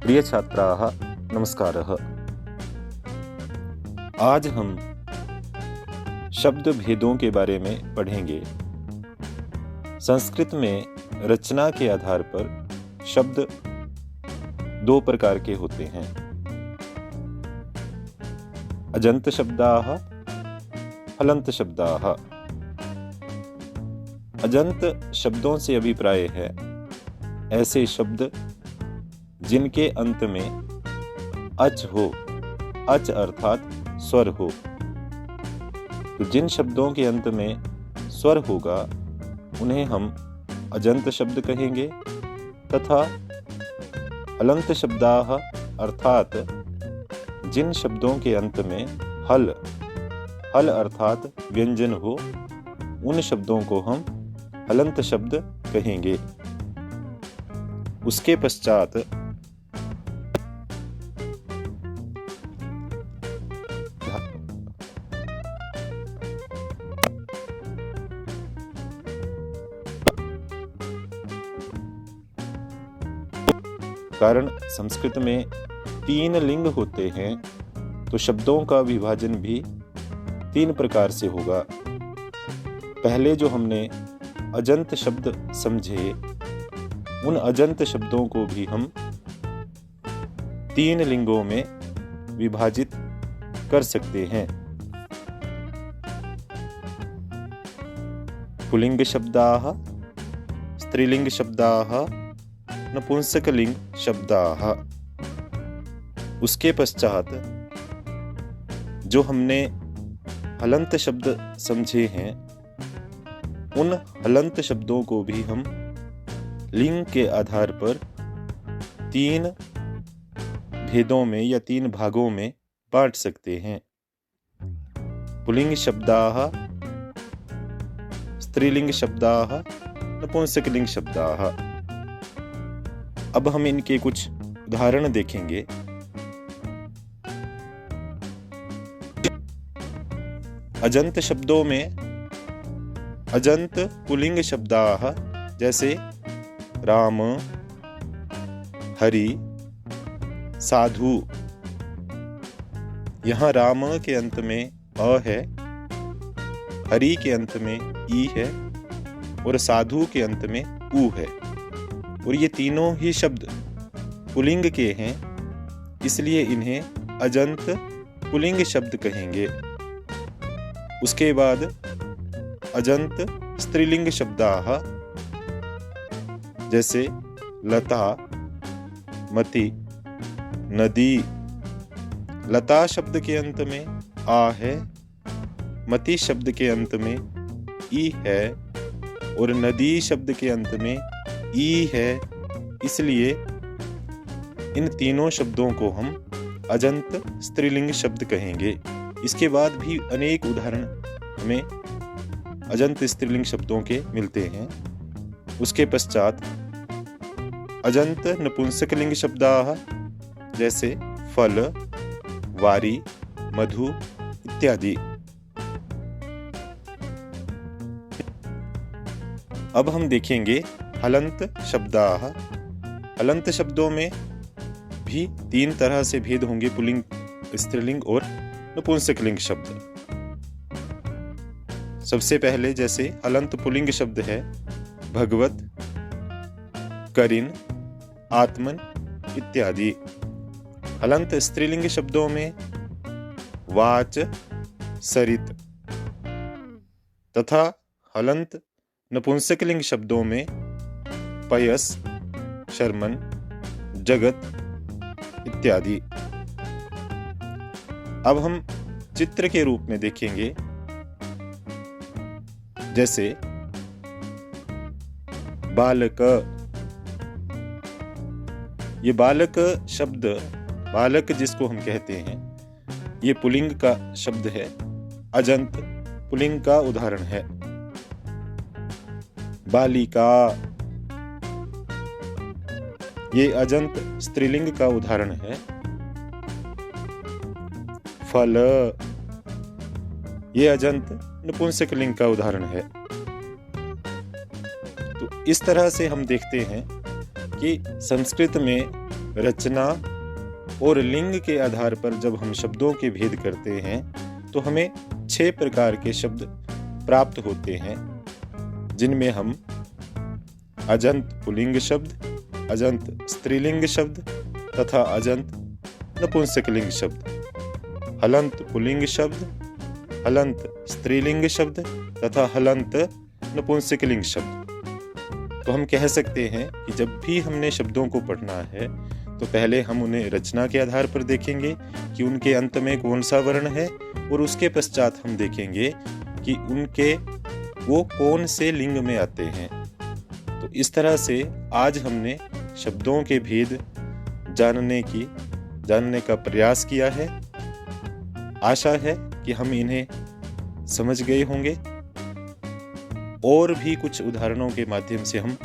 प्रिय छात्राः नमस्कारः। आज हम शब्द भेदों के बारे में पढ़ेंगे। संस्कृत में रचना के आधार पर शब्द दो प्रकार के होते हैं, अजंत शब्दाः, हलंत शब्दाः। अजंत शब्दों से अभिप्राय है ऐसे शब्द जिनके अंत में अच हो, अच अर्थात स्वर हो। तो जिन शब्दों के अंत में स्वर होगा उन्हें हम अजंत शब्द कहेंगे, तथा हलंत शब्दाः अर्थात जिन शब्दों के अंत में हल अर्थात व्यंजन हो, उन शब्दों को हम हलंत शब्द कहेंगे। उसके पश्चात कारण संस्कृत में 3 लिंग होते हैं, तो शब्दों का विभाजन भी 3 प्रकार से होगा। पहले जो हमने अजंत शब्द समझे, उन अजंत शब्दों को भी हम 3 लिंगों में विभाजित कर सकते हैं। पुल्लिंग शब्दाः, स्त्रीलिंग शब्दाः, नपुंसकलिंग शब्दाः। उसके पश्चात जो हमने हलंत शब्द समझे हैं, उन हलंत शब्दों को भी हम लिंग के आधार पर 3 भेदों में या 3 भागों में बांट सकते हैं। पुल्लिंग शब्दाः, स्त्रीलिंग शब्दाः, नपुंसकलिंग शब्दाः। अब हम इनके कुछ उदाहरण देखेंगे। अजंत शब्दों में अजंत पुल्लिंग शब्दाः जैसे राम, हरि, साधु। यहाँ राम के अंत में अ है, हरि के अंत में ई है और साधु के अंत में उ है। और ये तीनों ही शब्द पुल्लिंग के हैं, इसलिए इन्हें अजंत पुल्लिंग शब्द कहेंगे। उसके बाद अजंत स्त्रीलिंग शब्दाः जैसे लता, मति, नदी। लता शब्द के अंत में आ है, मति शब्द के अंत में ई है और नदी शब्द के अंत में ई है, इसलिए इन तीनों शब्दों को हम अजंत स्त्रीलिंग शब्द कहेंगे। इसके बाद भी अनेक उदाहरण हमें अजंत स्त्रीलिंग शब्दों के मिलते हैं। उसके पश्चात अजंत नपुंसकलिंग शब्दाः जैसे फल, वारी, मधु इत्यादि। अब हम देखेंगे हलंत शब्दाः। हलंत शब्दों में भी 3 तरह से भेद होंगे, पुल्लिंग, स्त्रीलिंग और नपुंसकलिंग शब्द। सबसे पहले जैसे हलंत पुल्लिंग शब्द है भगवत, करिन, आत्मन इत्यादि। हलंत स्त्रीलिंग शब्दों में वाच, सरित, तथा हलंत नपुंसकलिंग शब्दों में पयस, शर्मन, जगत इत्यादि। अब हम चित्र के रूप में देखेंगे। जैसे बालक। ये बालक शब्द, बालक जिसको हम कहते हैं, ये पुल्लिंग का शब्द है, अजंत पुल्लिंग का उदाहरण है। बालिका, ये अजंत स्त्रीलिंग का उदाहरण है। फल, ये अजंत नपुंसकलिंग का उदाहरण है। तो इस तरह से हम देखते हैं कि संस्कृत में रचना और लिंग के आधार पर जब हम शब्दों के भेद करते हैं तो हमें 6 प्रकार के शब्द प्राप्त होते हैं, जिनमें हम अजंत पुल्लिंग शब्द, अजंत स्त्रीलिंग शब्द तथा अजंत नपुंसकलिंग शब्द, हलंत पुल्लिंग शब्द, हलंत स्त्रीलिंग शब्द तथा हलंत नपुंसकलिंग शब्द। तो हम कह सकते हैं कि जब भी हमने शब्दों को पढ़ना है तो पहले हम उन्हें रचना के आधार पर देखेंगे कि उनके अंत में कौन सा वर्ण है, और उसके पश्चात हम देखेंगे कि वो कौन से लिंग में आते हैं। तो इस तरह से आज हमने शब्दों के भेद जानने का प्रयास किया है। आशा है कि हम इन्हें समझ गए होंगे और भी कुछ उदाहरणों के माध्यम से हम